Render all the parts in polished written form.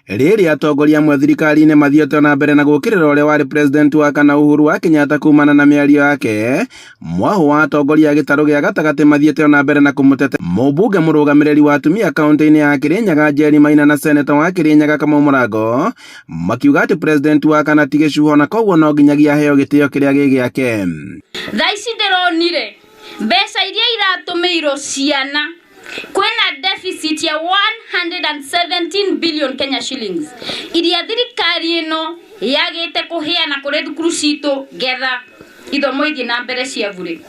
Rĩrĩa atongoria amwe thirikari-inĩ mathiĩte na mbere na gũkĩrĩra ũrĩa warĩ president wa kana Uhuru wa Kenyatta kumana na mĩario yake, mwaho wa atongoria a gĩtarũ gĩa gatagatĩ mathiĩte na mbere na kũmũtete mũmbunge mũrũgamĩrĩri wa atumia kaunti-inĩ ya Kĩrĩnyaga Njeri Maina na seneta wa Kĩrĩnyaga Kamau Mũrango makiuga atĩ president wa kana ti gĩcuho na koguo no nginyagia aheo gĩtĩo kĩrĩa gĩ gĩake. Thaa ici ndĩronire mbeca iria iratũmĩirwo ciana kwena deficit ya 117 billion Kenya shillings iria thirikari ĩno yagĩte kũheana kũrĩ thukuru citũ getha ithomo ithiĩ na mbere cia bure.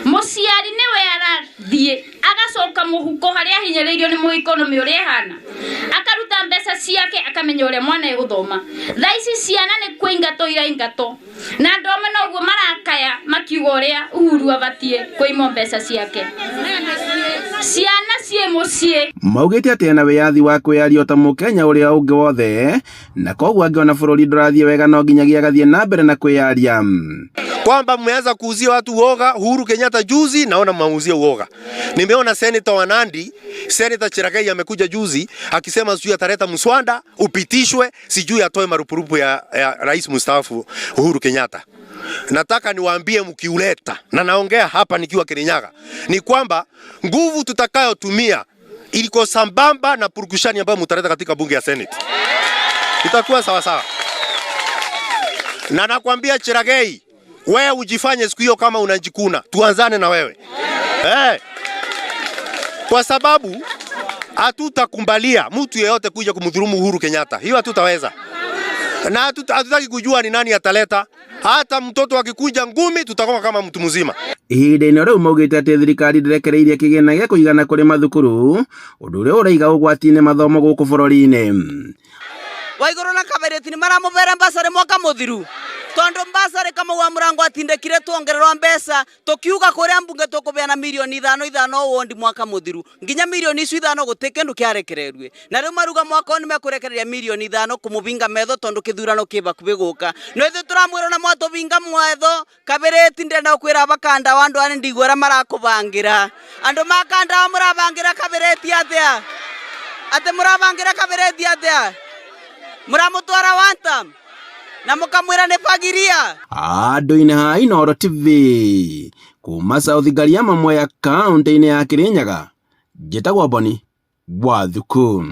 Mũciari nĩwe arathiĩ agacoka mũhuko harĩa ahinyĩrĩirio nĩ mũeconomy ũrĩa hana, akaruta mbeca ciake akamenya ũrĩa mwana egũthoma. Thaa ici ciana nĩ kũingatwo iraingatwo na andũ amwe noguo marakaya makiuga ũrĩa Uhuru abatiĩ kũimwo mbeca ciake. Ciana ciĩ mũciĩ maugĩte atĩ ena wĩyathi wa kwĩyaria ta Mũkenya ũrĩa ũngĩ wothe, na koguo angĩona bũrũri ndũrathiĩ wega no nginyagia agathiĩ na mbere na kwĩyaria. Kwamba mmeanza kuuzia watu uoga. Uhuru Kenyatta juzi naona mmeuzia uoga. Nimeona Senator wa Nandi, Senator Cherargei amekuja juzi akisema sijui ataleta mswada upitishwe, sijui atoe marupurupu ya rais mstaafu Uhuru Kenyatta. Nataka niwaambie mkiuleta, na naongea hapa nikiwa Kĩrĩnyaga, ni kwamba nguvu tutakayotumia iliko sambamba na purukushani ambayo mtaleta katika bunge ya Senate. Itakuwa sawa sawa. Na nakwambia Cherargei, wewe ujifanye siku hiyo kama unajikuna, tuanzane na wewe. Kwa sababu hatutakumbalia mtu yeyote kuja kumdhulumu Uhuru Kenyatta. Hiyo hatutaweza. Na hatutaki kujua ni nani ataleta. Hata mtoto akikuja ngumi tutakuwa kama mtu mzima. Ihinda-inĩ rĩu maugĩte atĩ thirikari ndĩrekereirie kĩgĩna gĩa kũigana kũrĩ mathukuru, ũndũ ũrĩa ũraiga ũgwati-inĩ mathomo gũkũ bũrũri-inĩ. Waigũrũ na Kabereti nĩ maramũbera mbasarĩ mwaka mũthiru, tondu mbasarĩ Kamau wa Mũrango atindĩkire tuongererwa mbeca tukiuga kũrĩa mbunge tũkũbeana milioni 5 wondi mwaka mũthiru, nginya milioni icio 5 gũtĩ kĩndũ kĩarekererue, na rĩu maruga mwaka ũyũ nĩmekũrekereria milioni 5 kũmũbinga metho tondu kĩthurano kĩ bakuhĩ gũka. No ithuĩ tũramwĩra na mwatũbinga mwetho. Kabereti ndenda kwĩra bakanda wa andũ arĩa ndigwĩra marakũbangĩra andũ makanda wa mũrabangĩra Kabereti atĩa, atĩ mũrabangĩra Kabereti atĩa, mũramũtwara wanta na mũkamwĩra nĩ bagiria. Andũ-inĩ ha Inooro TV kuma South Gariama Mwea kaunti-inĩ ya Kĩrĩnyaga, njĩtagwo Boni Wathuku.